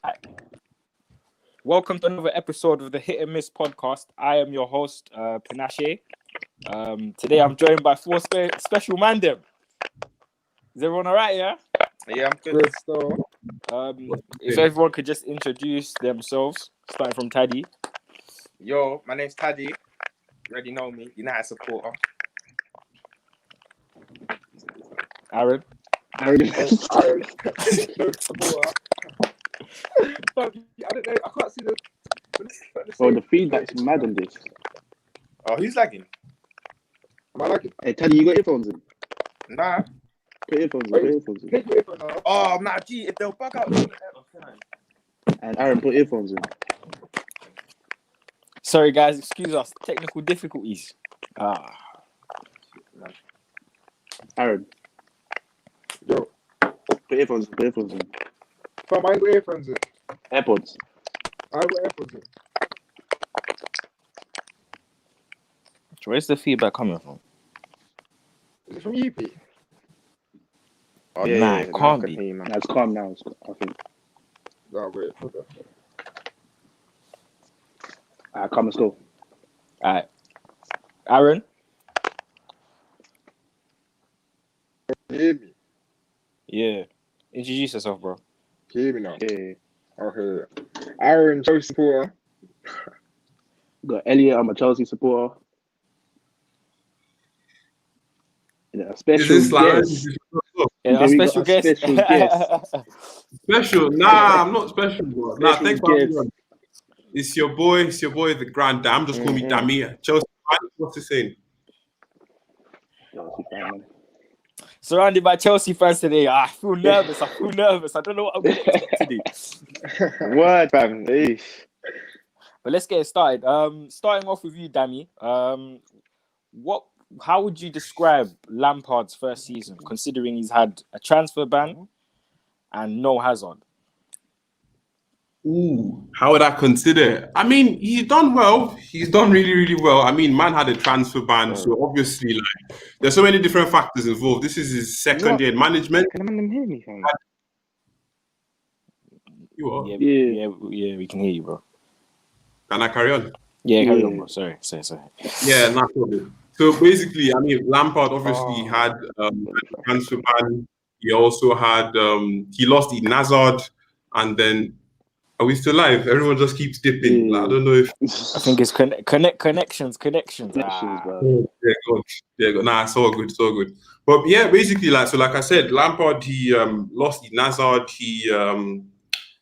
Hi. Welcome to another episode of the Hit and Miss podcast. I am your host, Panache. Today I'm joined by four special man them. Is everyone all right, yeah? Yeah, I'm good. If everyone could just introduce themselves, starting from Taddy. Yo, my name's Taddy. You already know me. United supporter. Aaron. Aaron supporter. I don't know. I can't see the. Oh, the feedback's mad on this. Oh, who's lagging? Am I lagging? Hey, Teddy, you got earphones in? Nah. Put earphones in. Take your earphones out. Oh, nah, gee, if they'll bug out. And Aaron, put earphones in. Sorry, guys. Excuse us. Technical difficulties. Aaron. Yo. Put earphones in. Fam, I ain't got earphones in. AirPods. I ain't got earphones in. Where's the feedback coming from? Is it from you, Pete? Oh, Nah, it can't be. Hear you, man. Nah, it's calm now, I think. No, wait. Okay. Come, let's go. All right. Aaron. Can you hear me? Yeah. Introduce yourself, bro. Can you hear me now? Yeah. Okay. Aaron, Chelsea supporter. Got Elliot, I'm a Chelsea supporter. Yeah, a special guest. Yeah, our we special got a guest. special guest. Special? Nah, I'm not special, bro. Nah, Special thanks for having guest. me on. It's your boy, TheGrandDam. Just call me Dammy. Chelsea fan. What's he saying? Chelsea fan, man. Surrounded by Chelsea fans today. I feel nervous. I don't know what I'm going to do today. Word, fam. Eesh. But let's get it started. Starting off with you, Dammy. How would you describe Lampard's first season, considering he's had a transfer ban and no Hazard? Ooh, how would I consider it? I mean, he's done well. He's done really, really well. I mean, man had a transfer ban, so obviously, like, there's so many different factors involved. This is his second year in management. Can a man hear me, fam? You are? Yeah, we can hear you, bro. Can I carry on? Yeah, carry on, bro. Sorry. Yeah, no problem. So basically, I mean, Lampard obviously had a transfer ban. He also had he lost Eden Hazard, and then are we still live? Everyone just keeps dipping. Like, I don't know if I think it's connections. Bro. Yeah, good. Nah, it's all good. But yeah, basically, like I said, Lampard he lost Eden Hazard. He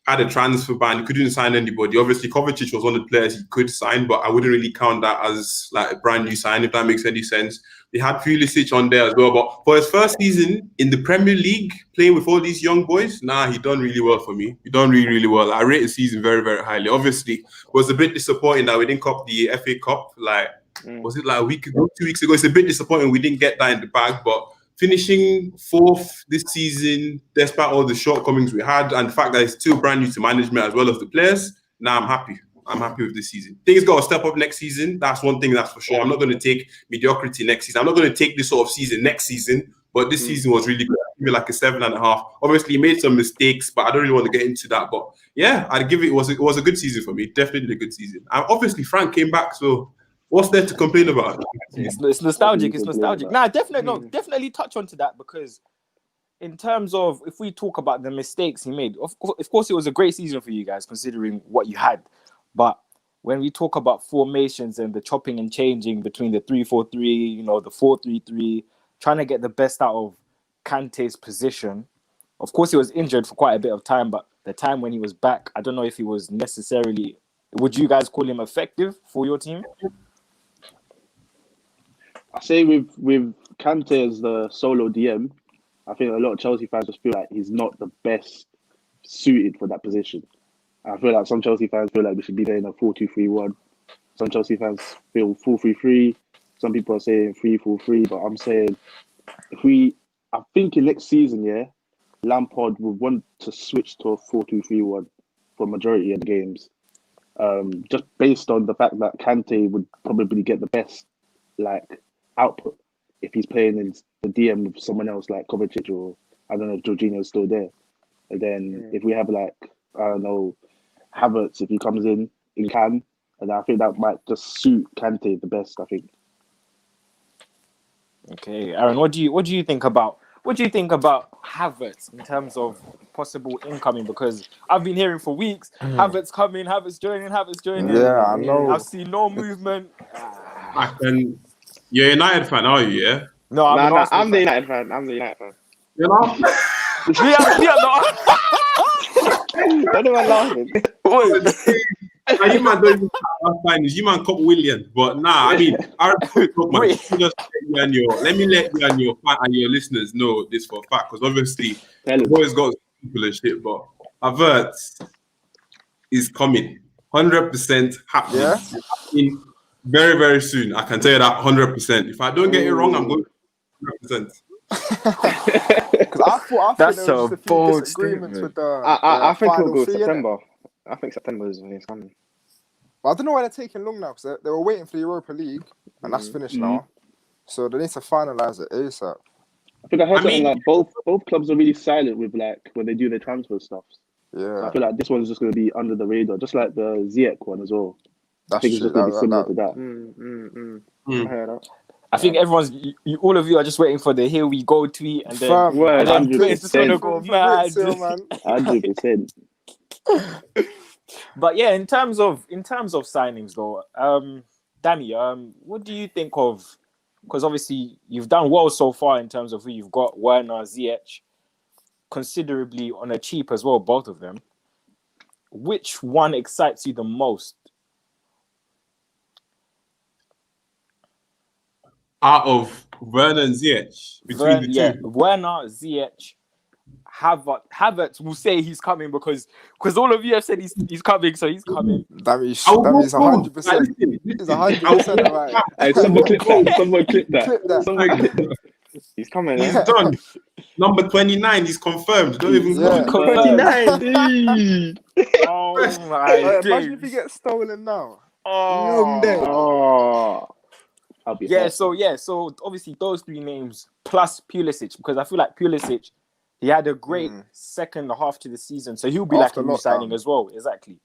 had a transfer ban. He couldn't sign anybody. Obviously, Kovacic was one of the players he could sign, but I wouldn't really count that as like a brand new sign, if that makes any sense. They had Pulisic on there as well. But for his first season in the Premier League, playing with all these young boys, he done really well for me. He done really, really well. I rate his season very, very highly. Obviously, it was a bit disappointing that we didn't cop the FA Cup. Like, was it like a week ago, 2 weeks ago? It's a bit disappointing we didn't get that in the bag, but finishing fourth this season, despite all the shortcomings we had, and the fact that it's still brand new to management as well as the players, I'm happy. I'm happy with this season. Things got to step up next season. That's one thing that's for sure. I'm not going to take mediocrity next season. I'm not going to take this sort of season next season, but this season was really good. I'd give it like a 7.5. Obviously, he made some mistakes, but I don't really want to get into that. But yeah, I'd give it. It was a good season for me. Definitely a good season. And obviously, Frank came back, so what's there to complain about? It's nostalgic. Nah, definitely touch onto that, because in terms of, if we talk about the mistakes he made, of course it was a great season for you guys considering what you had. But when we talk about formations and the chopping and changing between the 3-4-3, the 4-3-3, trying to get the best out of Kante's position. Of course, he was injured for quite a bit of time, but the time when he was back, I don't know if he was necessarily. Would you guys call him effective for your team? I say with Kante as the solo DM, I think a lot of Chelsea fans just feel like he's not the best suited for that position. I feel like some Chelsea fans feel like we should be there in a 4-2-3-1. Some Chelsea fans feel 4-3-3. Some people are saying 3-4-3, but I'm saying I'm thinking next season, Lampard would want to switch to a 4-2-3-1 for majority of the games. Just based on the fact that Kante would probably get the best output if he's playing in the DM with someone else like Kovacic, or I don't know if Jorginho's still there. And then if we have I don't know, Havertz if he comes in Cam, and I think that might just suit Kante the best. I think. Okay, Aaron, what do you think about Havertz in terms of possible incoming? Because I've been hearing for weeks, Havertz coming, Havertz joining. Yeah, I know. I've seen no movement. You're a United fan, are you? Yeah. No, I'm an Arsenal I'm the fan. United fan. I'm the United fan. You know. Yeah, no. Anyone laughing? Now, you man don't even have finals. You man cop Williams, but nah. I mean, I Wait. let me let you and your listeners know this for a fact, because obviously the boys got people and shit. But Havertz is coming, 100% happening. Yeah? It's happening very, very soon. I can tell you that 100%. If I don't get it wrong, I'm going 100%. Because I thought That's there was a just a few bold disagreements statement. with the I think final it'll go three, innit? September. I think September is when it's coming. But I don't know why they're taking long now, because they were waiting for the Europa League, and that's finished now. So they need to finalise it ASAP. I think I heard something like both clubs are really silent with like when they do their transfer stuff. Yeah, So I feel like this one's just going to be under the radar, just like the Ziyech one as well. I think it's true. just going to be similar to that. I heard that. I think all of you are just waiting for the "Here we go" tweet, and then Fam, Word, and then it's just gonna 100%. go mad. Man. 100%. But yeah, in terms of signings though, Danny, what do you think of? Because obviously you've done well so far in terms of who you've got, Werner, Ziyech, considerably on a cheap as well, both of them. Which one excites you the most? Out of Werner and Ziyech, between the two. Werner, Ziyech, Havertz will say he's coming because all of you have said he's coming, so he's coming. That means 100%. He's 100% right. Hey, someone clip that. Someone clip that. Clip that. Someone clip that. He's coming. He's done. Number 29, he's confirmed. Don't even Yeah. go. 29. Oh my Imagine days. if he gets stolen now. Oh. Long day. Oh. I'll be Yeah, happy. so obviously those three names plus Pulisic, because I feel like Pulisic, he had a great second half to the season, so he'll be After like a new lockdown. signing as well. Exactly.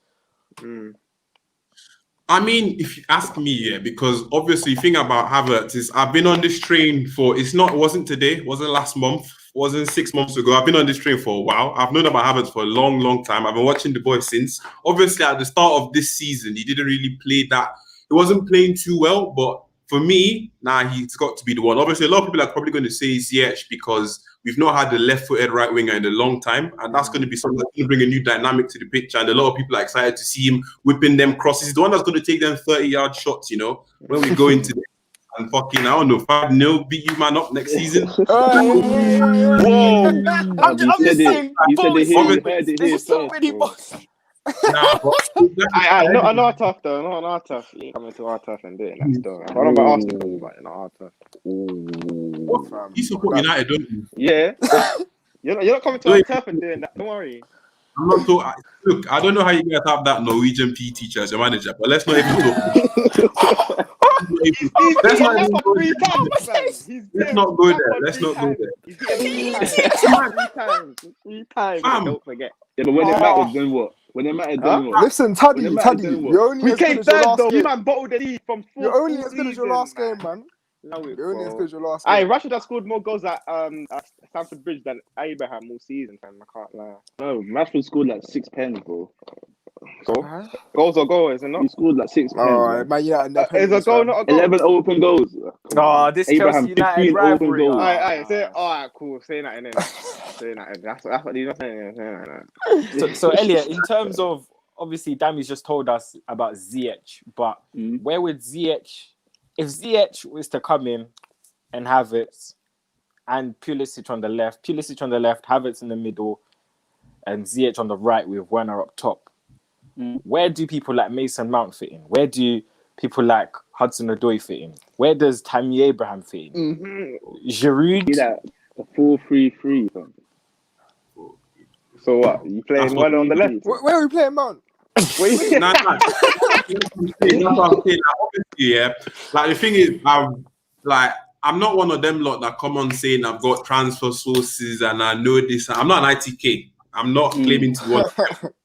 I mean, if you ask me, yeah, because obviously the thing about Havertz is I've been on this train it wasn't today, wasn't last month, wasn't 6 months ago. I've been on this train for a while. I've known about Havertz for a long, long time. I've been watching the boy since. Obviously, at the start of this season, he didn't really play that. He wasn't playing too well, but for me, he's got to be the one. Obviously, a lot of people are probably going to say Ziyech because we've not had the left-footed right winger in a long time, and that's going to be something that's going to bring a new dynamic to the pitch. And a lot of people are excited to see him whipping them crosses. He's the one that's going to take them 30-yard shots, when we go into the and fucking, I don't know, 5-0, beat you man up next season. Whoa! I'm just saying, there's so many balls. Not tough though. Not tough. You ain't coming to our tough and doing that still. I don't know about Arsenal, but not our tough. You support United, don't you? Yeah. You're not coming to our tough and doing that. Don't worry. I'm not talking. Look, I don't know how you guys have that Norwegian PE teacher as your manager, but let's not even talk. Let's not even go there. Let's not go there. Let's not go there. Three times. Don't forget. Yeah, but when it matters, then what? When it matters, then what? Listen, Taddy, you're only We as good came as your third last though. You game. man bottled the lead from 4. You're only as good as your last game, man. You're only as good as your last Aye, game. Rashford has scored more goals at Stamford Bridge than Abraham all season, fam. I can't lie. No, Rashford scored like 6 pens, bro. Goals or goals, is it not? He scored like 6 pens. Oh, man, yeah, Is a goal not a goal? 11 open goals. Oh, this Abraham, Chelsea United 15 open rivalry. goals. Aye. Say, alright, cool. Say that in it. Say that. That's what you're saying. So Elliot, in terms of obviously, Dami's just told us about Ziyech, but where would Ziyech, if Ziyech was to come in and have it, and Pulisic on the left, Havertz in the middle, and Ziyech on the right with Werner up top, where do people like Mason Mount fit in? Where do people like Hudson-Odoi fit in? Where does Tammy Abraham fit in? Giroud? Yeah, a 4-3-3. So what? You playing one on the left? Where are we playing, Mount? That's what I'm saying. Obviously, yeah. Like the thing is, I'm not one of them lot that come on saying I've got transfer sources and I know this. I'm not an ITK. I'm not claiming to be one.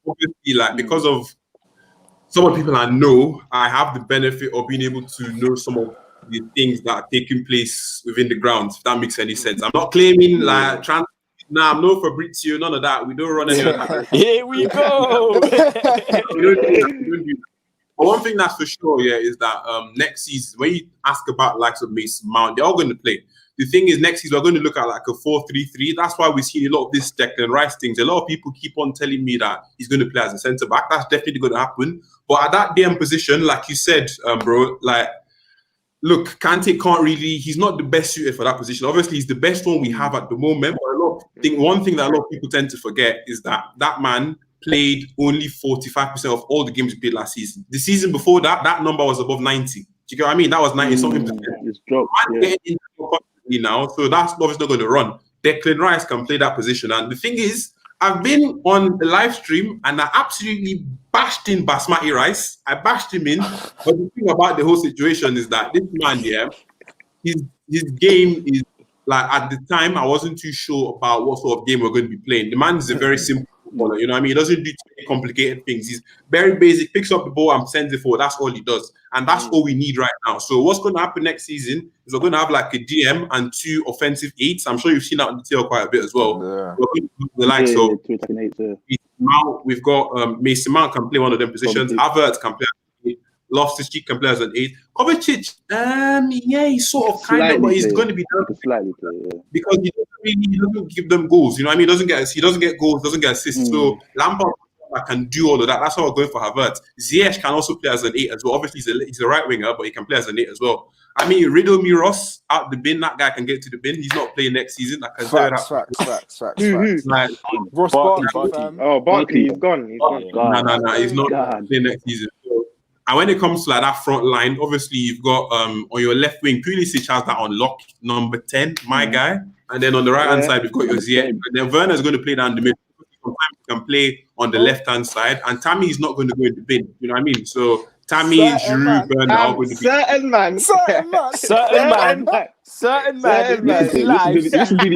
Obviously, like because of some of the people I know, I have the benefit of being able to know some of the things that are taking place within the grounds. If that makes any sense, I'm not claiming like I'm no Fabrizio, none of that. We don't run any of that. Here we go. We don't do that. But one thing that's for sure, is that next season, when you ask about likes of Mason Mount, they're all going to play. The thing is, next season, we're going to look at like a 4-3-3. That's why we've seen a lot of this Declan Rice things. A lot of people keep on telling me that he's going to play as a centre-back. That's definitely going to happen. But at that damn position, like you said, bro, like, look, Kante can't really, he's not the best suited for that position. Obviously, he's the best one we have at the moment. But one thing that a lot of people tend to forget is that that man played only 45% of all the games he played last season. The season before that, that number was above 90. Do you get what I mean? That was 90 something percent. It's dropped. Now, so that's obviously not going to run. Declan Rice can play that position. And the thing is, I've been on the live stream and I absolutely bashed in Basmati Rice. I bashed him in. But the thing about the whole situation is that this man, his game is like, at the time, I wasn't too sure about what sort of game we're going to be playing. The man is a very simple footballer, you know what I mean? He doesn't do too many complicated things. He's very basic, picks up the ball and sends it forward. That's all he does. And that's all we need right now. So what's going to happen next season is we're going to have like a DM and 2 offensive 8s. I'm sure you've seen that on the tail quite a bit as well. Yeah. We're going to do the likes of we've got Mason Mount can play one of them positions. Havertz can play Loftus-Cheek can play as an 8. Kovacic, he's sort of kind of, but he's going to be done because he doesn't give them goals. You know what I mean? He doesn't get goals, doesn't get assists. So Lampard can do all of that. That's how we're going for Havertz. Ziyech can also play as an 8 as well. Obviously, he's a right winger, but he can play as an 8 as well. I mean, Riddle me Ross out the bin. That guy can get to the bin. He's not playing next season. Facts. Like, Ross Barkley. Oh, Barkley, he's gone. No, he's not playing next season. And when it comes to like that front line, obviously you've got on your left wing, Pulisic has that on lock, number 10, my guy. And then on the right hand side, we've got your Ziyech. And then Werner's going to play down the middle. Sometimes he can play on the left hand side, and Tammy is not going to go in the bin. You know what I mean? So Tammy, Giroud, Werner are going to be certain man. Listen to these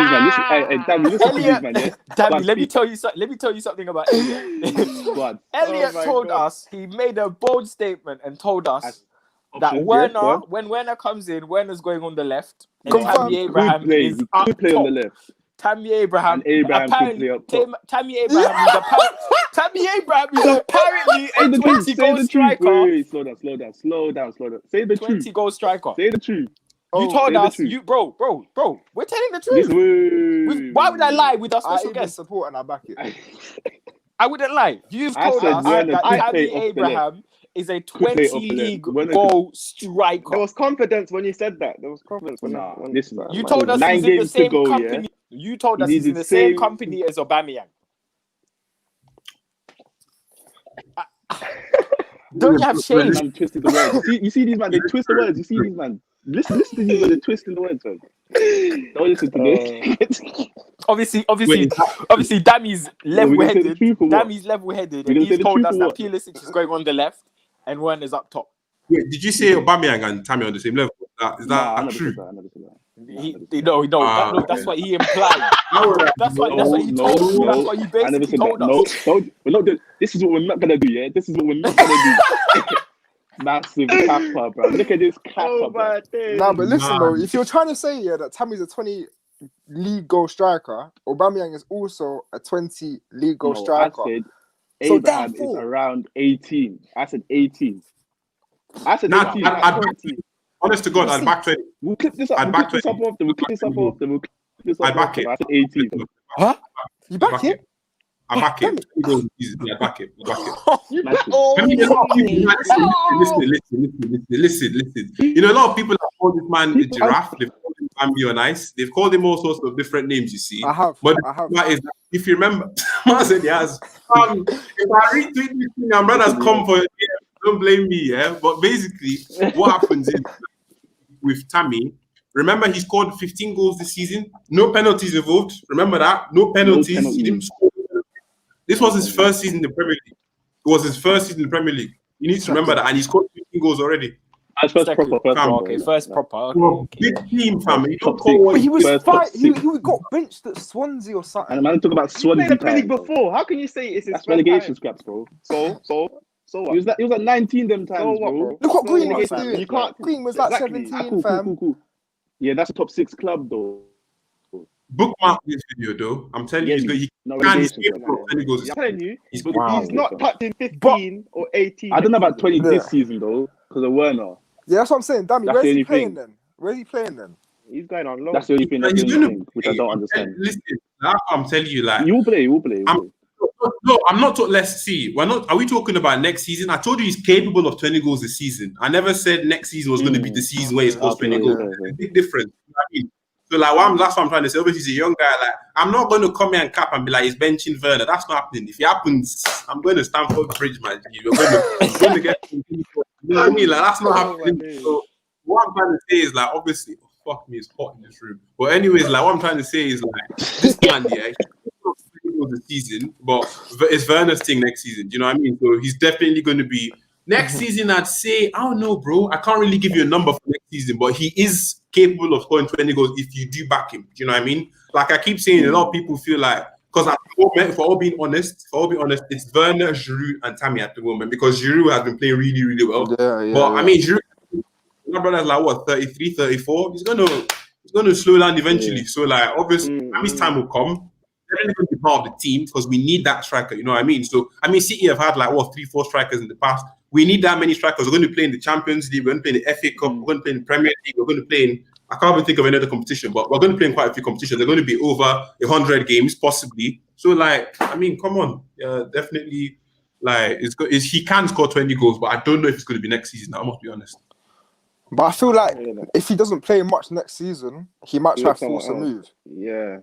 man. Dammy, let me tell you something about Elliot. Elliot told us, he made a bold statement and told us that Werner, when Werner comes in, Werner's going on the left. And Tammy Abraham is up top. On the left. Tammy Abraham apparently Tammy Abraham is apparently a 20-goal striker. Wait, slow down. Say the truth. 20-goal striker. Say the truth. You told us, bro. We're telling the truth. Why would I lie with our special guest? Support and I back it. I wouldn't lie. You've told us that Tammy Abraham is a 20-league goal striker. There was confidence when you said that. You told us he's in the same company. You told us he's in the same company as Aubameyang. Don't you have shame? Man twisted the words. You see these man, they twist the words. You see these man. Listen to these man, they twisting the words, man. Don't listen to this. Obviously, Dammy's level-headed. Dammy's level-headed, and he's told us that Pulisic is going on the left and Werner's up top. Wait, did you say Aubameyang and Tammy on the same level? Is that true? No, that's what he implied. That's what he told us. That's what he basically told us. We're not doing. This is what we're not gonna do. Yeah, this is what we're not gonna do. Massive capper, bro. Look at this capper. But listen, bro. If you're trying to say that Tammy's a 20-league goal striker, Aubameyang is also a 20-league goal striker. I said Abraham is around 18. I said 18. I said 18. Honest to God, I'd back 20. We'll clip this up. We'll clip this up often. I'd back it. I said 18. Huh? You back it? I back it. I back it. Listen. You know, a lot of people have called this man a giraffe. They've called him Bambi on ice. They've called him all sorts of different names, you see. I have. But if you remember, I said he has. If I retweet this thing, and brothers come for it, don't blame me, yeah? But basically, what happens is, with Tammy, remember he scored 15 goals this season. No penalties involved. Remember that? No penalties. He didn't score. This was his first season in the Premier League. It was his first season in the Premier League. You need to remember that. And he scored 15 goals already. That's first Second. proper. First Fam, proper. Okay, first proper. Okay, Well, okay. big team, fam. You don't Top call six. what But he was First top fight. He six. got benched at Swansea or something. And I'm talking about He played Swansea the Premier League time. before. How can you say it's his That's first relegation time? scraps, bro. So what? He was at 19 them times, So what, bro. bro? Look what No Green was relegation. doing. You can't. Green was like Exactly. 17, fam. Cool. Yeah, that's a top 6 club, though. bookmark this video though. I'm telling you, he's good. He No can. He's relegation. capable of 20 goals. I'm telling you, He's Wow. he's not touching 15 or 18. I don't know about next 20 season. this season, though, because of Werner. Yeah, that's what I'm saying. Damn, That's where's the he only playing thing. then? Where's he playing then? He's going on loan. That's the only thing. That's He's the gonna only thing, which I don't understand. Listen, that's what I'm telling you. Like, He will play. No, I'm not. Let's see. We're not. Are we talking about next season? I told you he's capable of 20 goals this season. I never said next season was going to be the season where he scores 20 goals. There's a big difference. You know what I mean? So like, that's what I'm trying to say. Obviously, he's a young guy. Like, I'm not going to come here and cap and be like, he's benching Werner. That's not happening. If it happens, I'm going to Stamford Bridge, man. You're going to get. You know what I mean? Like, that's not happening. So what I'm trying to say is like, obviously, fuck me, it's hot in this room. But anyways, like, what I'm trying to say is like, this man, yeah. The season, but it's Werner's thing next season. Do you know what I mean? So he's definitely going to be next season. I'd say I don't know, bro. I can't really give you a number for next season, but he is capable of scoring 20 goals if you do back him. Do you know what I mean? Like I keep saying, a lot of people feel like because at the moment, for all being honest, it's Werner, Giroud, and Tammy at the moment because Giroud has been playing really, really well. I mean, Giroud, my brother's like what 33, 34. He's gonna slow down eventually. So like obviously, Tammy's time will come. They're going to be part of the team because we need that striker. You know what I mean? So, I mean, City have had like 3-4 strikers in the past. We need that many strikers. We're going to play in the Champions League. We're going to play in the FA Cup. We're going to play in the Premier League. We're going to play in. I can't even think of another competition, but we're going to play in quite a few competitions. They're going to be over 100 games, possibly. So, like, I mean, come on, definitely. Like, he can score 20 goals, but I don't know if it's going to be next season. I must be honest. But I feel like if he doesn't play much next season, he might try to force a move. Yeah.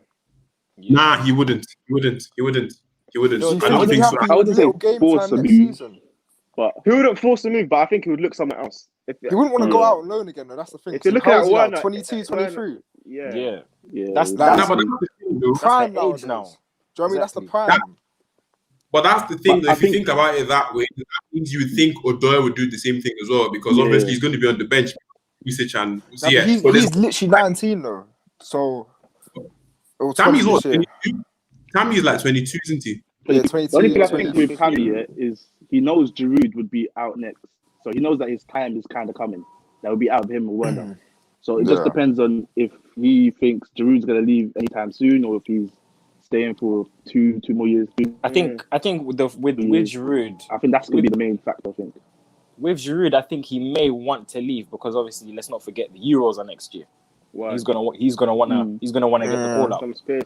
Nah, he wouldn't. He wouldn't. I don't think so. I wouldn't say game force time a next move. season. But He wouldn't force a move, but I think he would look somewhere else. He wouldn't want to go out on loan again, though. That's the thing. If you're looking How at is he now? Werner, 22, 23. Yeah. That's Nah, but that's the thing, though. prime the age nowadays. now. Do you know what I mean? That's the Exactly. prime. But that's the thing. But If you think about it that way, that means you would think Odoi would do the same thing as well because obviously he's going to be on the bench. Usage and He's literally 19 though. So Tammy's what? 22? Tammy's like 22, isn't he? Yeah, the 22. only thing I 22. think with Tammy is he knows Giroud would be out next. So he knows that his time is kind of coming. That would be out of him or Werner. So it just depends on if he thinks Giroud's going to leave anytime soon or if he's staying for two more years. I think with Giroud, I think that's going to be the main factor. I think with Giroud, I think he may want to leave because obviously, let's not forget the Euros are next year. Why? He's gonna want to get the call up. Some space.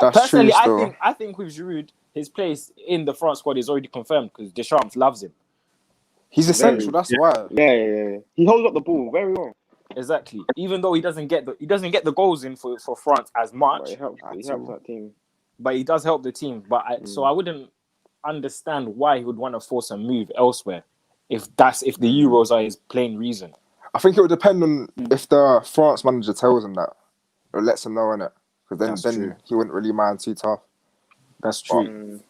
That's Personally, true, I think with Giroud, his place in the France squad is already confirmed because Deschamps loves him. He's essential. That's why. Yeah. He holds up the ball very well. Exactly. Even though he doesn't get the goals in for France as much, He helps that team. but he does help the team. But so I wouldn't understand why he would want to force a move elsewhere if the Euros are his plain reason. I think it would depend on if the France manager tells him that or lets him know in it, because then he wouldn't really mind too tough. That's true.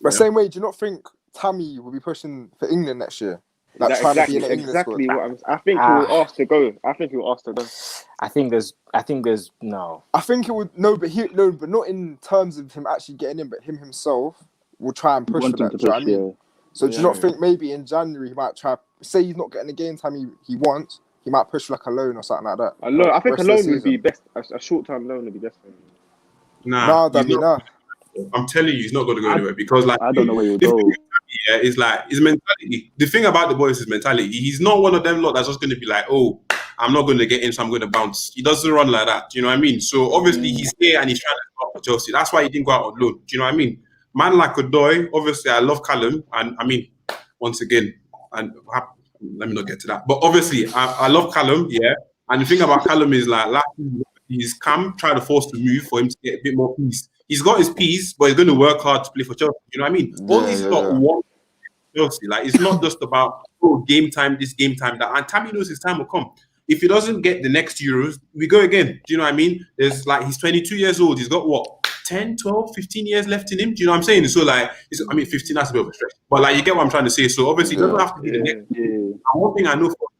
But same way, do you not think Tammy will be pushing for England next year? Like trying to be in the England squad? I think he will ask to go. I think there's no. I think it would but not in terms of him actually getting in, but him himself will try and push for that. Do you know what I mean? So do you not think maybe in January he might try? Say he's not getting the game time he wants, he might push for like a loan or something like that. A loan. I think a loan would be best. A short-term loan would be best for him. Nah, nah. I'm telling you, he's not going to go anywhere because, like, I don't know where he'll go. Yeah, it's like his mentality. The thing about the boy is his mentality. He's not one of them lot that's just going to be like, oh, I'm not going to get in, so I'm going to bounce. He doesn't run like that. Do you know what I mean? So obviously he's here and he's trying to start for Chelsea. That's why he didn't go out on loan. Do you know what I mean? Man like Odoi, obviously I love Callum, and I mean, once again, and let me not get to that. But obviously I love Callum, yeah. And the thing about Callum is like last season, he's trying to force the move for him to get a bit more peace. He's got his piece, but he's going to work hard to play for Chelsea. You know what I mean? All this is not one Chelsea. Like, it's not just about game time, this game time, that. And Tammy knows his time will come. If he doesn't get the next Euros, we go again. Do you know what I mean? There's like, he's 22 years old. He's got what? 10, 12, 15 years left in him. Do you know what I'm saying? So like, 15, that's a bit of a stretch. But like, you get what I'm trying to say. So obviously, it doesn't have to be the next. And one thing I know for a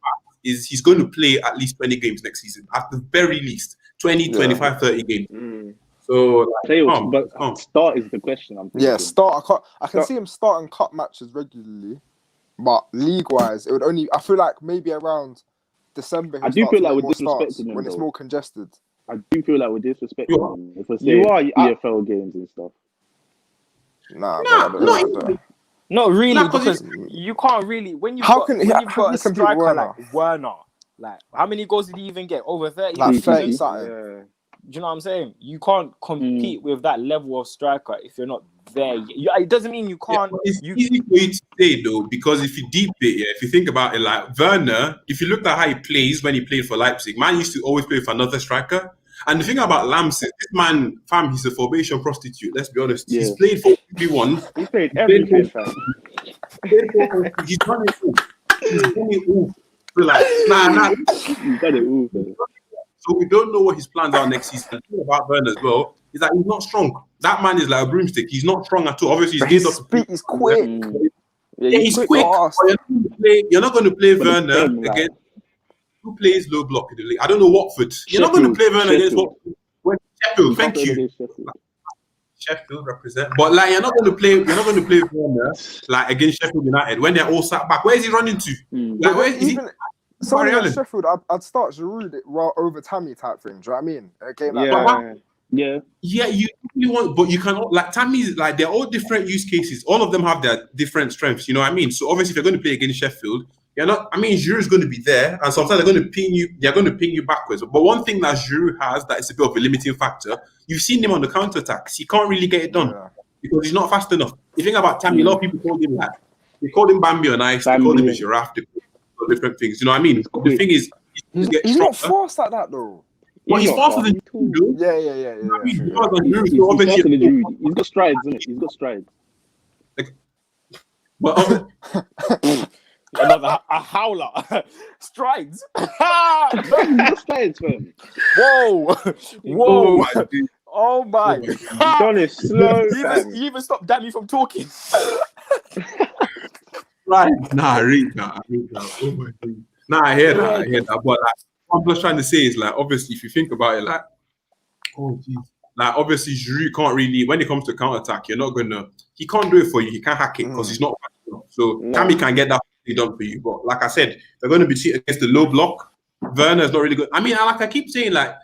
is he's going to play at least 20 games next season. At the very least, 20, 25, 30 games. So, but start is the question. I'm thinking. Yeah, start. I can see him starting cup matches regularly, but league-wise, it would only. I feel like maybe around December. I do feel like we're disrespecting him when it's more congested. I do feel like we're disrespecting him if we're saying EFL games and stuff. Not really, because you can't really when you've got a striker like Werner. Like, how many goals did he even get? Over 30? Like 30 something. Do you know what I'm saying? You can't compete with that level of striker if you're not there. It doesn't mean you can't. It's easy for you to say, though, because if you deep it, if you think about it, like Werner, if you look at how he plays when he played for Leipzig, man used to always play with another striker. And the thing about Lams is, this man, fam, he's a formation prostitute. Let's be honest. Yeah. He's played for everyone. He played everything, fam. He's done it all. He's done it all. So like, He's done it all, man. So we don't know what his plans are next season. The thing about Werner as well is that he's not strong. That man is like a broomstick. He's not strong at all. Obviously, he's quick. Yeah, he's quick. You're not going to play Werner against who plays low block in the league. I don't know Watford. You're not going to play Werner against Watford. Sheffield. Thank you. Sheffield represent, but like you're not going to play Werner like against Sheffield United when they're all sat back. Where is he running to? Like, where is he? Someone in Sheffield, I'd start Giroud over Tammy type thing. Do you know what I mean? A game like that. Yeah, you really want, but you cannot. Like Tammy's, like they're all different use cases. All of them have their different strengths. You know what I mean? So obviously, if you're going to play against Sheffield, you're not. I mean, Giroud's going to be there, and sometimes they're going to ping you. They're going to ping you backwards. But one thing that Giroud has that is a bit of a limiting factor. You've seen him on the counter attacks. He can't really get it done because he's not fast enough. You think about Tammy. A lot of people called him like they called him Bambi on ice. They called him a giraffe. They called him different things. You know what I mean? The thing is, he's not fast like that though. Well, he's faster than you. Yeah. I mean, he's faster than you. He's got strides, isn't it? He's got strides. But another a howler. Strides. He's got strides, man. Whoa. Oh my. He's done it slow. You even stopped Danny from talking. Right. I read that. Oh my God. I hear that. But like, what I'm just trying to say is like, obviously, if you think about it, like, oh geez, like obviously, Giroud can't really. When it comes to counter attack, he can't do it for you. He can't hack it because he's not. So Tammy can get that done for you. But like I said, they're going to be against the low block. Werner's not really good. I mean, like I keep saying, like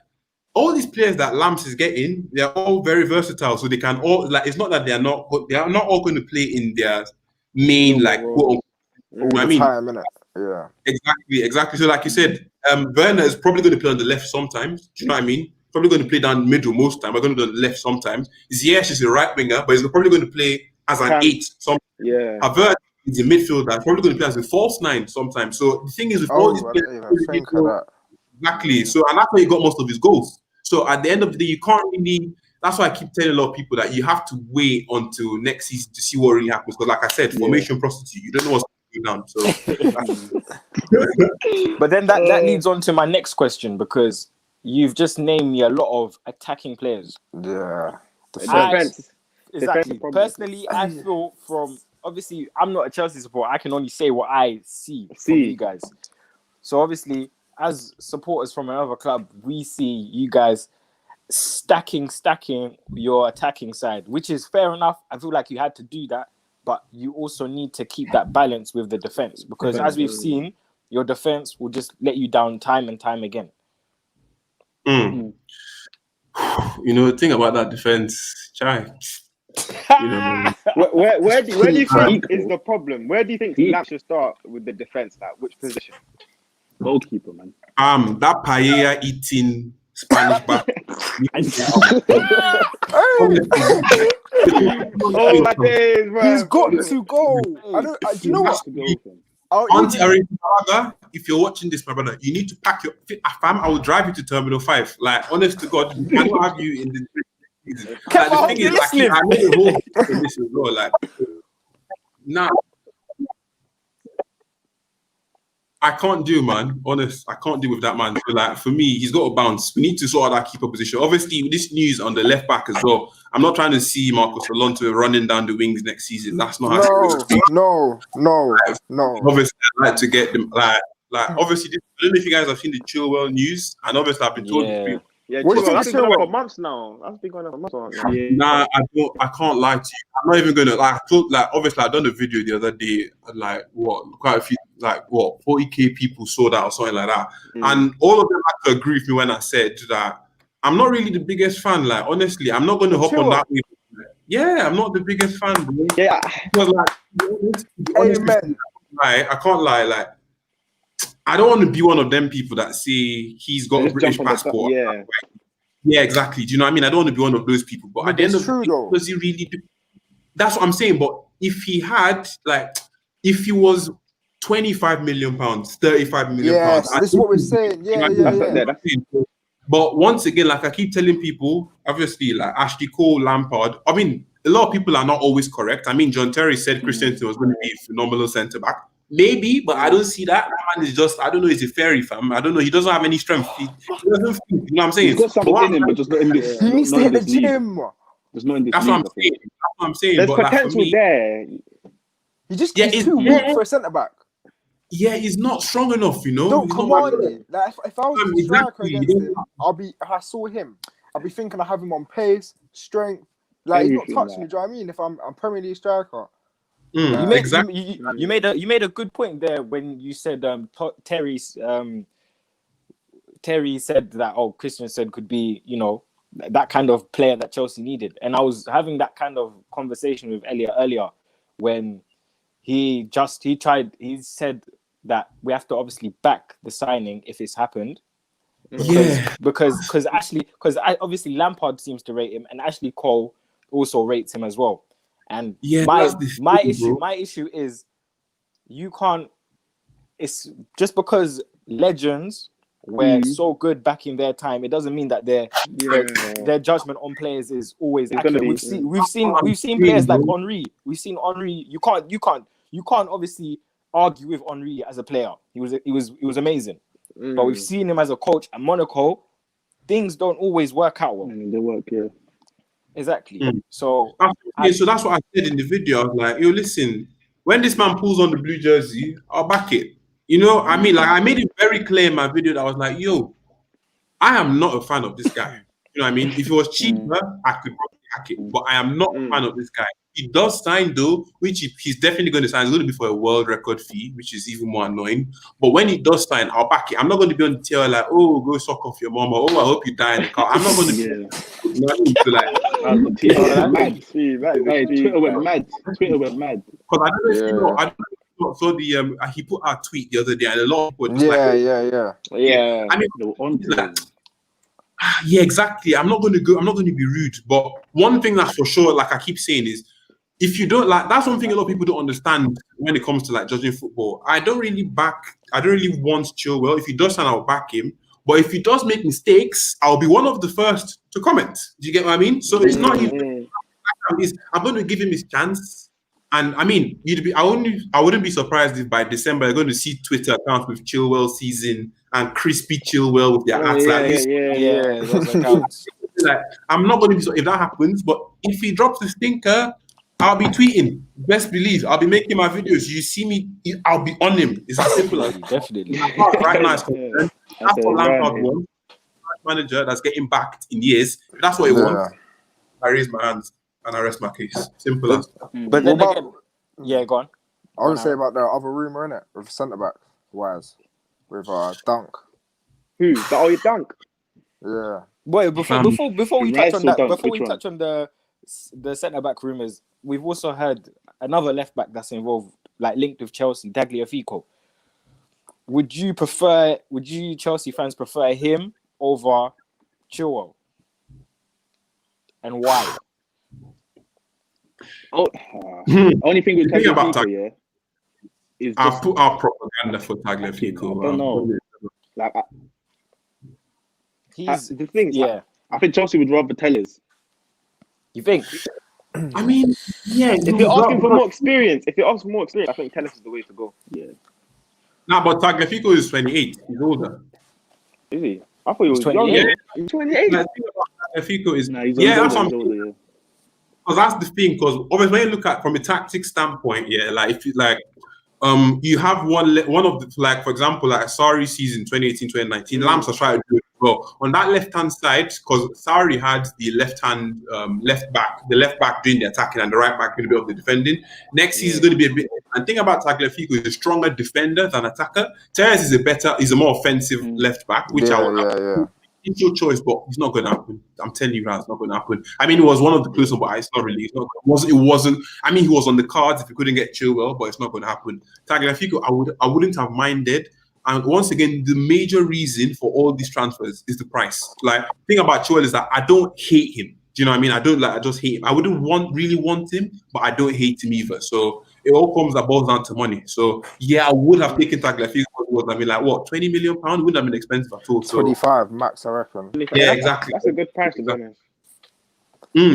all these players that Lamps is getting, they're all very versatile. So they can all like. It's not that they are not all going to play in their main like. I mean, yeah, exactly. So, like you said, Werner is probably going to play on the left sometimes. Do you know what I mean? Probably going to play down the middle most time. We're going to do the left sometimes. Ziyech is a right winger, but he's probably going to play as an 8 sometimes. Yeah. Havertz is a midfielder. Probably going to play as a false 9 sometimes. So the thing is, with all these players, exactly. So and that's why he got most of his goals. So at the end of the day, you can't really. That's why I keep telling a lot of people that you have to wait until next season to see what really happens. Because, like I said, formation prostitute. You don't know what's down. So, but then that leads on to my next question because you've just named me a lot of attacking players. Yeah, defense. Exactly. Personally, I feel from obviously I'm not a Chelsea supporter. I can only say what I see from you guys. So obviously, as supporters from another club, we see you guys stacking your attacking side, which is fair enough. I feel like you had to do that. But you also need to keep that balance with the defense because, as we've seen, your defense will just let you down time and time again. You know, the thing about that defense, Chai. Where do you think is the problem? Where do you think Lamps should start with the defense? At which position? Goalkeeper, man. That paella eating Spanish back. Oh my days, man. He's got to go. You know what? Auntie Arinaga, if you're watching this, my brother, you need to pack your fam. I will drive you to Terminal 5. Like, honest to God, I don't have you in the season. Like, the thing is, like, I need to hold this as well. Like, now. I can't do, man. Honest, I can't deal with that, man. So, like, for me, he's got to bounce. We need to sort out that keeper position. Obviously, with this news on the left back as well, I'm not trying to see Marcos Alonso running down the wings next season. That's not how No. Obviously, I like to get them, Like, obviously, I don't know if you guys have seen the Chilwell news, and obviously, I've been told the truth. Yeah, What do you think that's of been going on Chilwell? for months now. That's been going on for months now. Yeah. Nah, I can't lie to you. I'm not even gonna like. I thought, like, obviously, I done a video the other day, and like, quite a few, like, 40K people saw that or something like that, and all of them had to agree with me when I said that I'm not really the biggest fan. Like, honestly, I'm not gonna hop on that. Yeah, I'm not the biggest fan, bro. Yeah, Because, like, honestly, Amen. I can't lie. Like, I don't want to be one of them people that say he's got a just British jump on the passport. yeah. Yeah, exactly. Do you know what I mean? I don't want to be one of those people. But at the end of the day, though. does he really do? That's what I'm saying. But if he had, like, if he was 25 million pounds, 35 million pounds, Yes, this is what we're saying. Yeah. But once again, like I keep telling people, obviously, like Ashley Cole, Lampard. I mean, a lot of people are not always correct. I mean, John Terry said Christensen was going to be a phenomenal centre back. Maybe, but I don't see that. That man is just, I don't know, he's a fairy, fam. I don't know. He doesn't have any strength. He doesn't feel, you know what I'm saying? He's got something in him, but just not in this. He needs to hit the gym. Just not in this. That's what I'm saying. That's what I'm saying. There's but potential like, for me, there. He just he's too weak for a centre back. Yeah, he's not strong enough, you know. Don't He's command not it. Like if I was a striker against him, if I saw him, I'd be thinking I have him on pace, strength. Like he's not touching me. Do you know what I mean? If I'm Premier League striker. You made a good point there when you said Terry said that Christensen could be, you know, that kind of player that Chelsea needed. And I was having that kind of conversation with Elliot earlier when he said that we have to obviously back the signing if it's happened. Because obviously Lampard seems to rate him and Ashley Cole also rates him as well. And my issue is you can't. It's just because legends were so good back in their time, it doesn't mean that their judgment on players is always accurate. We've seen players like Henry. We've seen Henry. You can't obviously argue with Henry as a player. He was amazing. But we've seen him as a coach at Monaco. Things don't always work out well. They work, yeah. Exactly. So so that's what I said in the video. I was like, yo, listen, when this man pulls on the blue jersey, I'll back it. You know, I mean, like I made it very clear in my video that I was like, yo, I am not a fan of this guy. You know what I mean? If it was cheaper, I could probably hack it. But I am not a fan of this guy. He does sign though, which he's definitely going to sign. It's going to be for a world record fee, which is even more annoying. But when he does sign, I'll back it. I'm not going to be on the tail like, oh, go suck off your mama. Oh, I hope you die in the car. I'm not going to be Twitter went mad. Because I don't know if you know, I don't know if you saw he put out a tweet the other day, and a lot of people Yeah. I mean, they were on like, yeah, exactly. I'm not going to be rude, but one thing that's for sure, like I keep saying, is if you don't like, that's one thing a lot of people don't understand when it comes to like judging football. I don't really want Chilwell. If he does sign, I'll back him. But if he does make mistakes, I'll be one of the first to comment. Do you get what I mean? So it's not even. I'm going to give him his chance. And I mean, I wouldn't be surprised if by December you're going to see Twitter accounts with Chilwell season and Crispy Chilwell with their hats like this. Those accounts. Like, I'm not going to be if that happens, but if he drops the stinker, I'll be tweeting. Best believe, I'll be making my videos. You see me, I'll be on him. It's as simple as definitely. Right now, that's what Lampard wants. Manager that's getting backed in years. If that's what he wants, I raise my hands and I rest my case. Simple as. But then again, go on. I want to say about the other rumour, innit, with centre back wise, with Dunk. Who? The Dunk? Yeah. Wait, before we touch on that, Dunk, before we touch on the centre back rumours, we've also heard another left back that's involved, like linked with Chelsea, Tagliafico. Would you Chelsea fans prefer him over Chilwell? And why? Only thing with Tagliafico, is I'll put our propaganda for Tagliafico. I don't know. Like, He's the thing. Yeah. I think Chelsea would rather Tellers. You think? I mean, yeah. If you're asking for more experience, I think Tellers is the way to go. Yeah. Nah, but Tagliafico is 28. He's older. Is he? I thought he was 28. young. He's 28. The thing about Tagliafico is, He's that's older, what I'm. Because that's the thing. Because obviously, when you look at from a tactic standpoint, like if you like, you have one of the, like, for example, like Sarri season 2018, 2019, Lamps are trying to do it well. On that left-hand side, because Sarri had the left-hand the left back doing the attacking and the right back doing a bit of the defending. Next season is going to be a bit, and think about Tagliafico, he's a stronger defender than attacker. Teres is a more offensive left back, which it's your choice, but it's not going to happen. I'm telling you now, it's not going to happen. I mean, it was one of the close ones, but it's not really. It wasn't. I mean, he was on the cards if he couldn't get Chilwell, but it's not going to happen. Tagliafico, I wouldn't have minded. And once again, the major reason for all these transfers is the price. Like, the thing about Chilwell is that I don't hate him. Do you know what I mean? I just hate him. I wouldn't really want him, but I don't hate him either. So it all boils down to money. So yeah, I would have taken Tagliafico. I mean, like, what, £20 million wouldn't have been expensive at all. So 25 max, I reckon. Yeah, exactly. That's a good price, to be honest.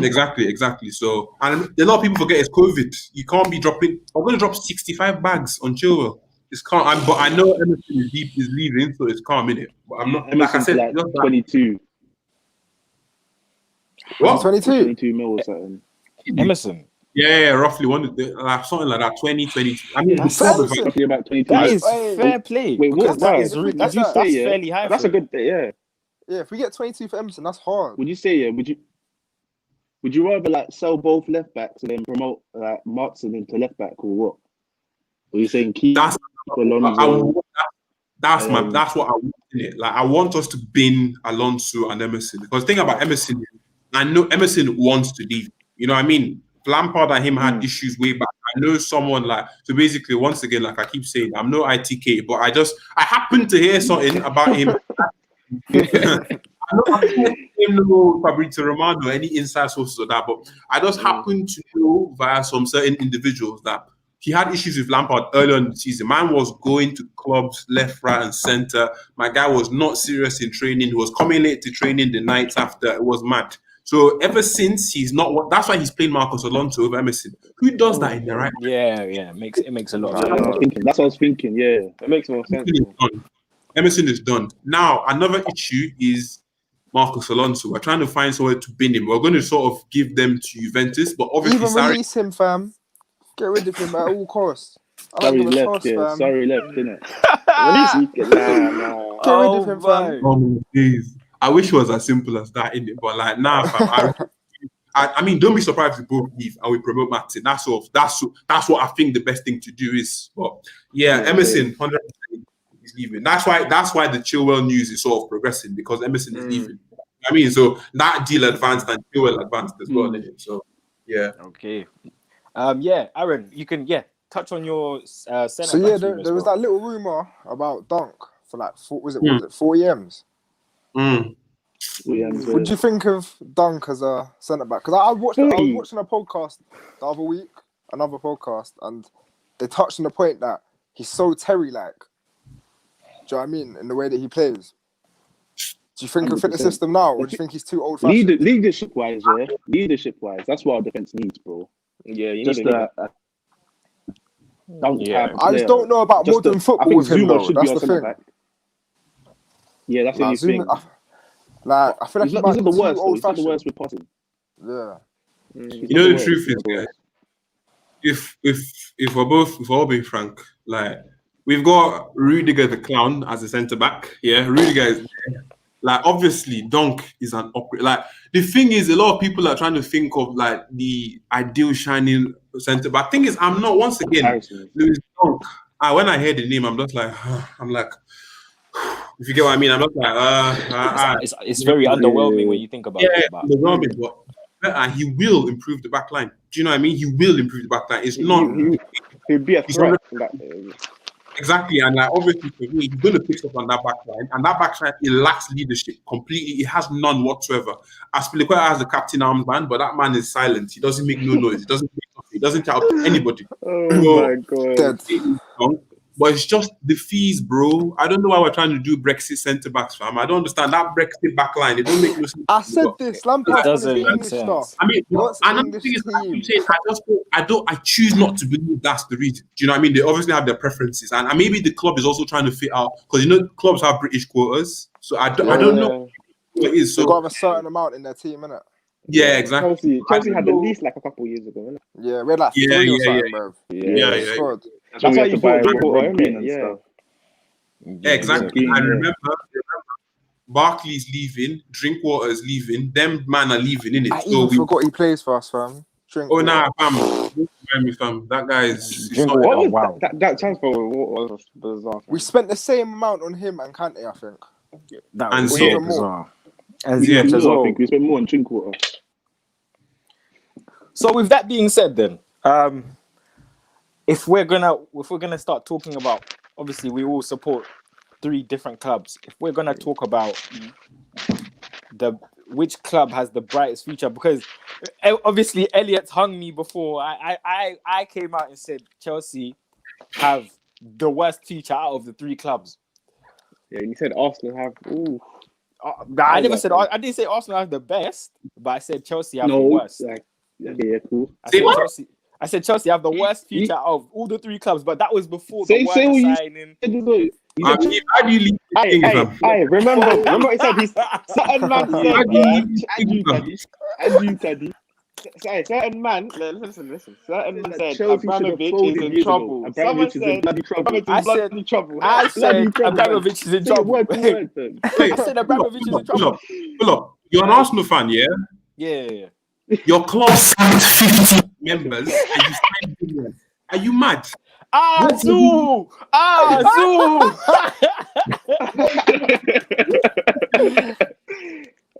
Exactly. So, and a lot of people forget it's COVID. You can't be dropping. I'm going to drop 65 bags on Chilwell. It's calm, but I know Emerson is leaving, so it's calm in it. But I'm not. Emerson, like I said, like 22. What? 22 mil or something. Emerson. Yeah, roughly something like that. 20. I mean, That's roughly about 22. That is fair play. Wait, what? That's fairly high. That's a good day, yeah. Yeah, if we get 22 for Emerson, that's hard. Would you say, would you rather like sell both left backs and then promote like Martin into left back or what? Or are you saying keep Alonso? That's what I want in it. Like, I want us to bin Alonso and Emerson, because the thing about Emerson, I know Emerson wants to leave. You know what I mean? Lampard and him had issues way back. I know someone so basically, once again, like I keep saying, I'm no ITK, but I happened to hear something about him. I'm not know Fabrizio Romano or any inside sources of that, but I just happen to know via some certain individuals that he had issues with Lampard earlier in the season. Man was going to clubs left, right, and center. My guy was not serious in training. He was coming late to training the nights after. It was mad. So ever since he's not, that's why he's playing Marcus Alonso over Emerson. Who does that in the right? Yeah. It makes a lot of sense. That's what I was thinking. Yeah, It makes more sense. Emerson is done. Now, another issue is Marcus Alonso. We're trying to find somewhere to bin him. We're going to sort of give them to Juventus, but obviously, even release him, fam. Get rid of him at all costs. Sorry left, Sorry left, innit? Get rid of him, fam. Oh, please. I wish it was as simple as that, innit? But like, nah, fam. I mean, don't be surprised if we both leave and we promote Martin. That's what I think the best thing to do is. But yeah, Emerson 100% is leaving. That's why the Chilwell news is sort of progressing, because Emerson is leaving. I mean, so that deal advanced and Chilwell advanced as well, innit? So yeah. Okay. Aaron, you can touch on your centre. So yeah, there was that little rumor about Dunk for like 4 EMs. What do you think of Dunk as a centre back? Because I was watching a podcast the other week, another podcast, and they touched on the point that he's so Terry-like. Do you know what I mean? In the way that he plays. Do you think he'll fit the system now, or do you think he's too old-fashioned? Leadership-wise, that's what our defence needs, bro. Yeah, you just need I just don't know about modern football with him, though. That's the thing. Yeah, that's the only thing. I feel like he's not the worst. He's not the worst with passing. Yeah. You know, the truth is, guys, if we're all being frank, like, we've got Rudiger the clown as a centre back. Yeah, Rudiger is like, obviously Dunk is an upgrade. Like, the thing is, a lot of people are trying to think of like the ideal shining centre back. Thing is, I'm not. Once again, Lewis Dunk. When I hear the name, I'm just like, I'm like. If you get what I mean, I'm not like it's very underwhelming when you think about it. Underwhelming, but he will improve the back line. Do you know what I mean? He will improve the back line. It's not. He'll be a threat. Exactly, and like, obviously for me, he's going to pick up on that back line, and that back line, it lacks leadership completely. It has none whatsoever. Aspilicueta has the captain armband, but that man is silent. He doesn't make no noise. He doesn't tell anybody. Oh my god. But it's just the fees, bro. I don't know why we're trying to do Brexit centre backs, fam. I don't understand that Brexit back line. It don't make no sense. I said this. Lampard doesn't make sense. I mean, another thing is, I choose not to believe that's the reason. Do you know what I mean? They obviously have their preferences, and maybe the club is also trying to fit out, because you know clubs have British quotas. So I don't know what it is. So they've got to have a certain amount in their team, innit? Yeah, exactly. Chelsea had the least like a couple of years ago, innit? Yeah, we had like 3 or something, bro. Yeah. That's why we you have to buy bought Drinkwater, Rob Green innit? and Yeah. stuff. Exactly. Green, I yeah. remember Barkley's leaving, Drinkwater's leaving, them man are leaving, innit? I So even we forgot he plays for us, fam. oh nah, Drinkwater. fam. Don't remind me, fam. That guy is it's not Drinkwater. What was Wow. that transfer was bizarre. We spent the same amount on him and Kante, I think. That And was Ziyech. so bizarre. And We Ziyech spent as more, I well. think. We spent more on Drinkwater. So with that being said, then, if we're gonna start talking about, obviously we all support 3 different clubs. If we're gonna talk about which club has the brightest future, because obviously Elliot's hung me before. I came out and said Chelsea have the worst future out of the 3 clubs. Yeah, you said Arsenal have. Ooh. I never said I didn't say Arsenal have the best, but I said Chelsea have the No, worst. like, okay, yeah, cool. I said Chelsea have the worst future out of all the 3 clubs, but that was before the Say what Werner you signing. said. You How said do you leave the thing, fam? Hey, remember what he said? He's certain man How said, do you yeah, leave the thing, fam? and you, Teddy. Say, certain man, listen. Certain man said Chelsea should have Abramovich is folded in years ago. trouble. Someone Abramovich is in said bloody trouble. Abramovich I is said- bloody trouble. I Bloody said trouble, man. Abramovich is in Say it trouble. word for word, then. I said Abramovich is in trouble. Pull up. You're an Arsenal fan, yeah? Yeah. Your club signed 50 members and you signed millions. Are you mad? Azul!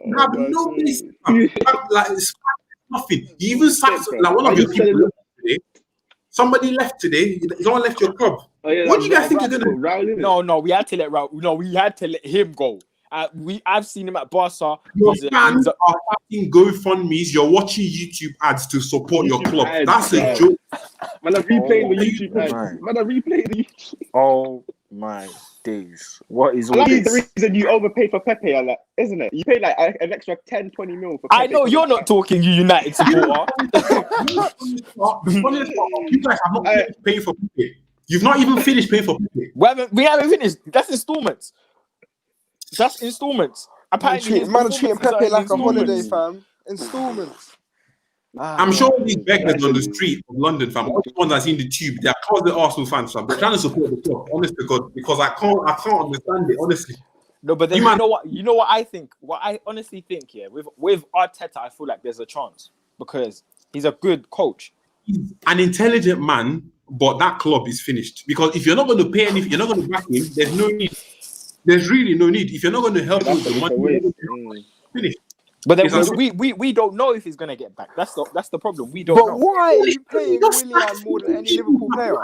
You have no business. Like it's nothing. You even sacked like one of your people left today. Somebody left today. Someone left your club. Oh, yeah, What do you guys think you're gonna do? No, we had to let him go. I've seen him at Barca. Your He's fans a- are fucking GoFundMe's. You're watching YouTube ads to support your YouTube club. ads, That's yeah. a joke. Man, I replayed the Oh, YouTube ads. man. Man, I replayed the YouTube. Oh my days. What is all That's the this? reason you overpaid for Pepe, isn't it? You paid like an extra 10, 20 mil for Pepe. I know you're not talking, you United supporter. You guys have not finished paying for Pepe. You've not even finished paying for Pepe. We haven't finished. That's installments. Apparently, Man treating Pepe like a holiday, installments. fam. Installments. I'm sure these beggars on the street of London, fam, all the ones I see in the tube, they're closet Arsenal fans, fam. They're trying to support the club, honest to God, because I can't understand it, honestly. No, but then you know what I think? What I honestly think, yeah, with Arteta, I feel like there's a chance because he's a good coach. He's an intelligent man, but that club is finished. Because if you're not going to pay anything, you're not going to back him, there's no need. There's really no need. If you're not going to help him with the money, finish. But then we don't know if he's gonna get back. That's the problem. We don't know. But why are you paying Willian more than any Liverpool player?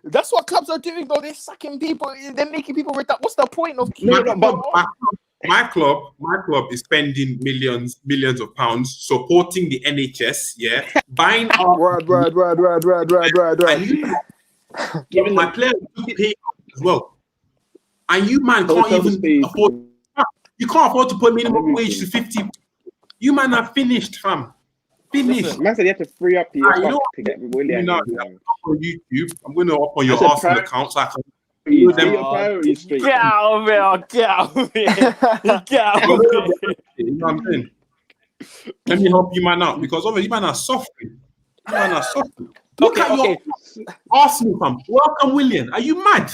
That's what clubs are doing, though. They're sacking people. They're making people retire. What's the point of my club is spending millions of pounds supporting the NHS, yeah, buying up Word. giving my players to pay as well. And you man can't even afford. You can't afford to put minimum wage to 50. You man are finished, fam. Finished. Man said you have to free up your You know to get Willian. I'm on YouTube. I'm going to up on your Arsenal account so I can Your priorities straight. Get out of here! Get out of here! Get out of here! You know what I'm saying? Let me help you man out because obviously you man are suffering. You man are suffering. Look at your Arsenal, fam. Welcome, Willian. Are you mad?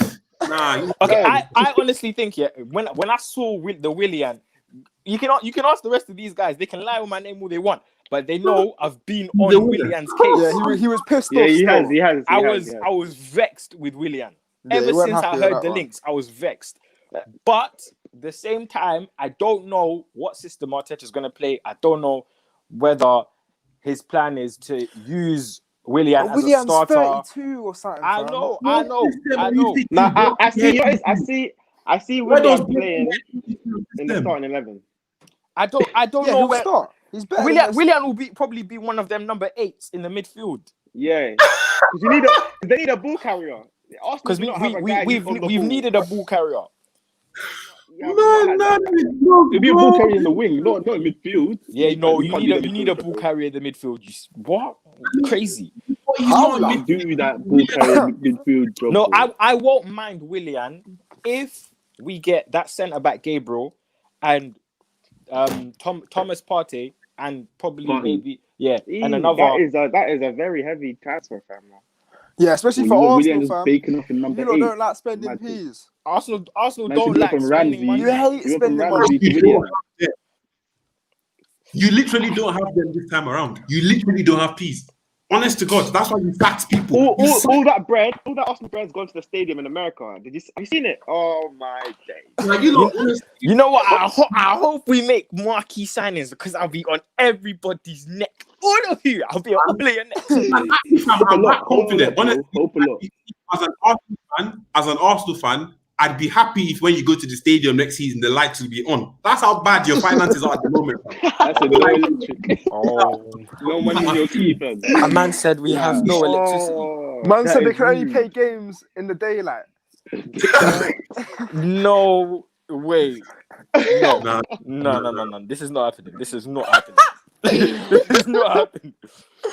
Nah. Okay, I honestly think when I saw the Willian, you can ask the rest of these guys. They can lie on my name all they want, but they know I've been on Willian's case. Yeah, he was pissed off. He has. I was vexed with Willian. Ever since I heard the links, I was vexed. But at the same time, I don't know what system Arteta is going to play. I don't know whether his plan is to use Willian as a starter. 32 or something. I know. Nah, I see Willian playing in the starting 11. I don't know where. Start. He's better. Willian will probably be one of them number 8s in the midfield. Yeah, they need a ball carrier. Because we've needed a ball carrier. No. It'll be a ball carrier in the wing, not in midfield. Yeah, no, you need a ball carrier in the midfield. What? Crazy. How do you do that ball carrier midfield job? No, I won't mind Willian if we get that centre back Gabriel and Thomas Partey and probably maybe and another. That is a very heavy transfer, fam. Yeah, especially for Willian Arsenal, is fam. baking off in number You lot 8. don't like spending Mad thing. peas. Arsenal Man don't City like from spending Ramsey. money. You hate We went from spending Ramsey money. to Willian. You literally don't have them this time around. You literally don't have peas. Honest to God, that's why you sacked people. All that bread, all that Arsenal bread's gone to the stadium in America. Have you seen it? Oh my days. Like, You know what? I hope we make marquee signings because I'll be on everybody's neck. All of you, I'll be on your neck. I'm that confident. Honestly, Hope a lot. As an Arsenal fan, I'd be happy if when you go to the stadium next season, the lights will be on. That's how bad your finances are at the moment. That's a no electric. Oh, No money in your key, fam. a man said we have no electricity. Man said that they is can only rude. play games in the daylight. No way. Nah. No. This is not happening. This is not happening. This is not happening.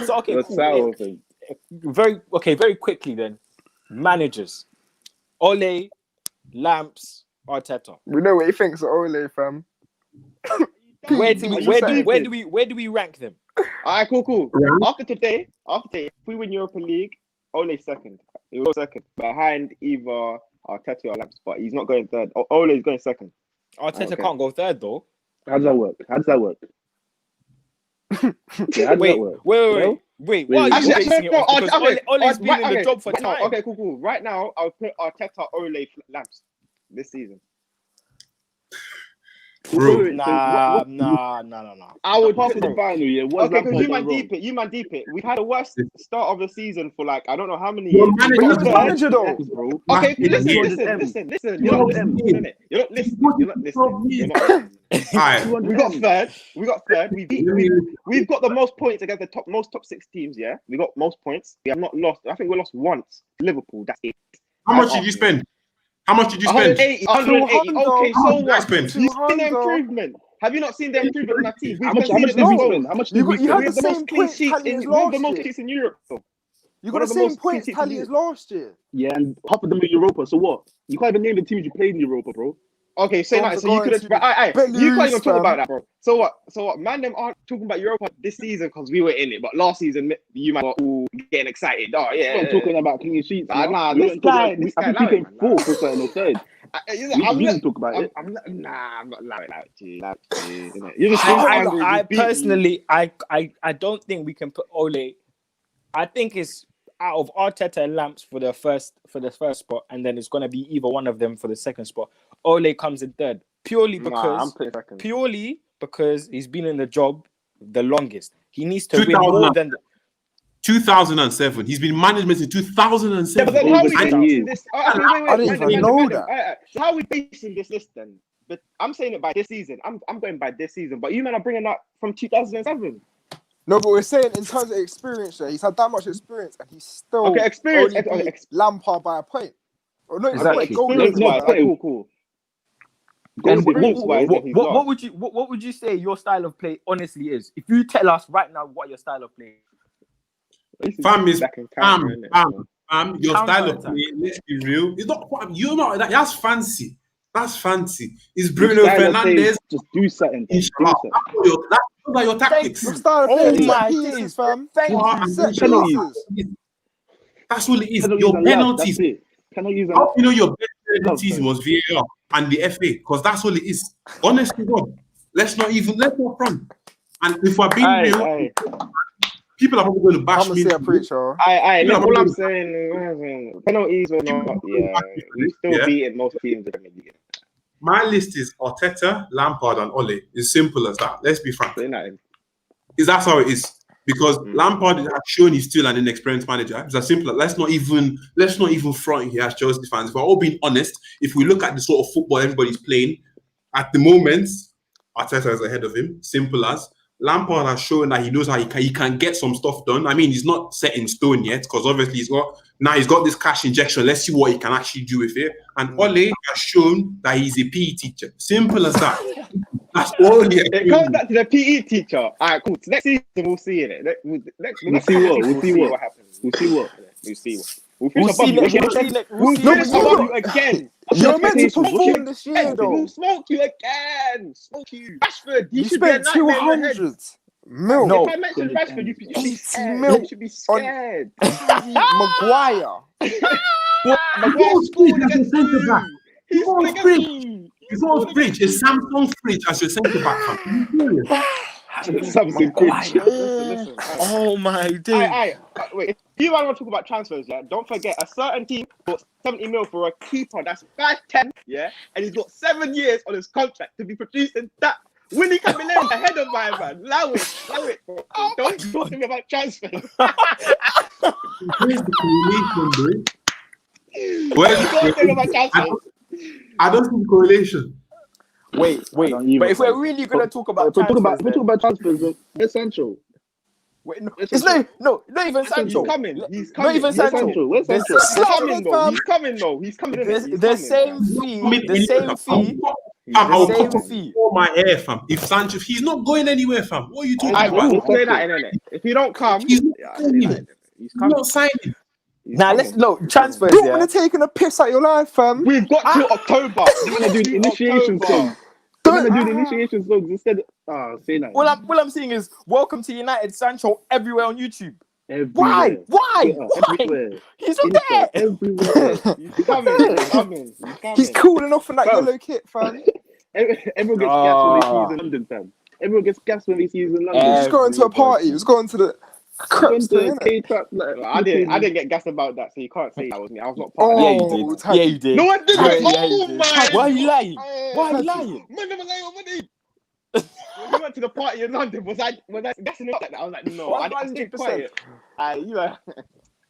So okay, What's cool. that thing? Very quickly then. Managers. Ole, Lamps, Arteta. We know what he thinks of Ole, fam. Where do we rank them? Alright, cool. Yeah. After today, if we win Europa League, Ole's second. He will go second behind either Arteta or Lamps, but he's not going third. Ole is going second. Arteta Okay. can't go third though. How does that work? Yeah, how does that work? Wait. Well, What are you basing it off? Because Ole's been in the job for right now, time. okay, cool. Right now, I'll put Arteta, Ole, Lamps this season. Bro. Nah. I would Apart put from the final, yeah. What Okay, because you man deep it. We've had the worst start of the season for like I don't know how many Your years. manager- We Who's got the third. manager though? bro. Okay, Listen, listen. You're not listening. You're not listening. Alright. We got third. We've got the most points against the most top 6 teams. Yeah, we got most points. We have not lost. I think we lost once. Liverpool. That's it. How much did you spend? How much did you spend? 180. Okay, so I what? spent. You've seen the improvement. Have you not seen the improvement in our team? How much did we spend? How much did we You had spend? the same point tally as last year. Sheets in Europe. Though. You One got of the the same most points clean tally teams as last year. Yeah, and half of them are Europa. So what? You can't even name the teams you played in Europa, bro. Okay, say that. Don't So you could have. forget to You can't even Belarus, talk about fam. that, bro. So what? Man, them aren't talking about Europa this season because we were in it, but last season you might were all getting excited. Oh yeah. I'm talking about clean sheets. Nah, We this weren't guy. talking about- I think we came fourth or something or third. We didn't talk about it. I'm not allowing that to you. You're just angry. I Just beat me. personally, I don't think we can put Ole. I think it's out of Arteta and Lamps for the first spot, and then it's gonna be either one of them for the second spot. Ole comes in third purely I'm putting second. because he's been in the job the longest. He needs to win 2000. more than 2007. He's been management in 2007. Yeah, but then how are we Over 10 basing years. this? I didn't even know that. So how are we basing this list then? But I'm saying it by this season. I'm going by this season. But you men are bringing that from 2007. No, but we're saying in terms of experience, yeah, he's had that much experience and he's still Okay, experience. only beat Lampard by a point. Or not even Exactly. a goal Experience difference. wise, cool. And Experience-wise, then he's what lost. would you say your style of play honestly is? If you tell us right now what your style of play is. Fam is Back in counter, innit? your style of Counter-attack. play, let's be real. It's not quite, you're not that. That's fancy. That's fancy. It's Bruno Style of play, Fernandes. just do something. Do Inshallah. something. Those are your tactics. Your style of Oh play is my set days. pieces, fam. Thank Wow, you. and Set penalties. pieces. That's what it is. Penalties Your and love, penalties. that's it. Penalties and How love. you know your best player Love, this season sorry. was VAR and the FA? Because that's all it is. Honestly, God, let's not front. And if we're being real, people are probably going to bash I'm me. gonna say a preacher. Look, all I'm saying, penalties or not, yeah, we still Yeah. beating most teams in the league. My list is Arteta, Lampard, and Ole. It's simple as that. Let's be frank. Say nothing. That's how it is. Because Lampard has shown he's still an inexperienced manager. It's as simple. Let's not even front here as Chelsea fans. If we're all being honest, if we look at the sort of football everybody's playing, at the moment, Arteta is ahead of him. Simple as. Lampard has shown that he knows how he can get some stuff done. I mean, he's not set in stone yet because obviously he's got this cash injection. Let's see what he can actually do with it. And Ole has shown that he's a PE teacher. Simple as that. That's all he It comes back to the PE teacher. All right, cool. Next season we'll see it. We'll see what happens. We'll see what. We'll We'll see finish next above you. year. We'll finish above you again. You're meant to Expectations. perform this year, We'll though. smoke you again. Smoke you. Rashford, You should be a spent nightmare in your head. 200 mil. No. If I mention Rashford, you should be 80 scared. mil You should be scared. Maguire. Maguire scored as a against centre you. back. He You scored want against Fridge? you. You want Fridge? Is Samsung Fridge as your centre back, fam? Are you serious? Something cringe. Listen. Oh my days. Aye. Wait, if you want to talk about transfers, yeah, don't forget a certain team bought 70 mil for a keeper that's 5'10", yeah, and he's got 7 years on his contract to be producing that. Winnie Caballero ahead of my man. Allow it. Bro. Don't talk to me about transfers. Here's the correlation, bro. Don't talk about transfers. I don't see the correlation. Wait. don't either, But if we're bro. really gonna talk about If we talk transfers, about transfers, bro, where's Sancho? wait, no, Where's it's Sancho? not even Sancho. He's coming. Not even He's Sancho. coming. Where's There's Sancho? He's coming though. He's coming. The innit? same fee. The same fee. I'll The same cut fee. all my hair, fam. If Sancho, he's not going anywhere, fam. What are you talking about? We'll play that in it. If you don't come, He's not I'll say that signing. in it. He's He's coming. not signing. Now let's transfers. You're Yeah. gonna taking a piss at your life, fam. We've got to October. They're gonna do the initiation songs. They're gonna do the initiation songs instead of say that. All I'm saying is, welcome to United Sancho everywhere on YouTube. Everywhere. Why? Everywhere. He's not there. Everywhere. He's coming. He's cooling off in that Bro. yellow kit, fam. Everyone gets gas when they see you in London, fam. Everyone gets gas when they see you in London. He was going to a party. He was going to the creps thing, innit? I didn't get gassed about that, so you can't say that was me. I was not part of Yeah, that. you did. Tag. Yeah, you did. No, I didn't. Yeah, you Oh did. my! Why are you lying? Oh, Why are you lying? Man, never lie on money. When we went to the party in London, was I gassing it up like that? I was like, no, I stayed 100%. quiet.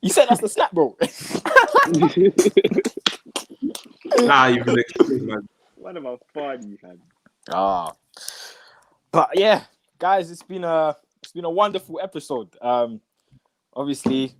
You said that's the slap, bro. Nah, you can explain, man. What about fun, man? But yeah, guys, it's been a wonderful episode. Obviously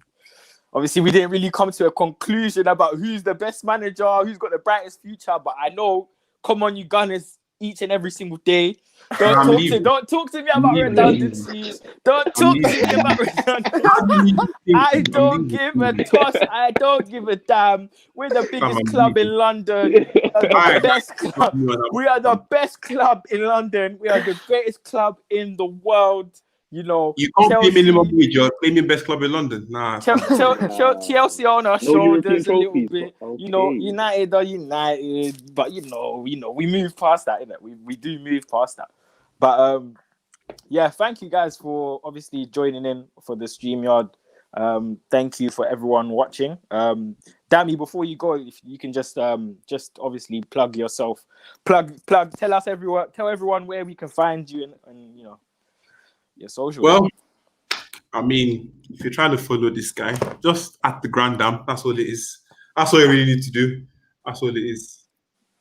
we didn't really come to a conclusion about who's the best manager, who's got the brightest future. But I know, come on, you Gunners, each and every single day. Don't talk to me about redundancies. Don't talk to me about redundancies. I don't give a toss. I don't give a damn. We're the biggest club in London. We are the best club in London. We are the greatest club in the world. You know, You can't Chelsea, pay minimum wage. You're claiming best club in London. Nah. Chelsea on our shoulders a little bit. Okay. You know, United are United, but you know, we move past that, innit? We do move past that. But yeah, thank you guys for obviously joining in for the StreamYard. Thank you for everyone watching. Dammy, before you go, if you can just obviously plug yourself. Tell everyone where we can find you and you know, your social. Well, I mean, if you're trying to follow this guy, just at TheGrandDam. That's all it is. That's all you really need to do. That's all it is.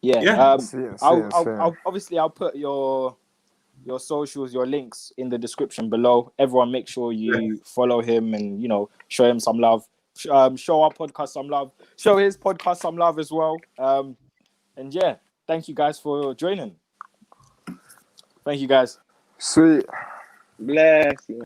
Yeah. I'll I'll put your socials, your links in the description below. Everyone, make sure you follow him and, you know, show him some love. Show our podcast some love. Show his podcast some love as well. And yeah, thank you guys for joining. Thank you guys. Sweet. Bless you.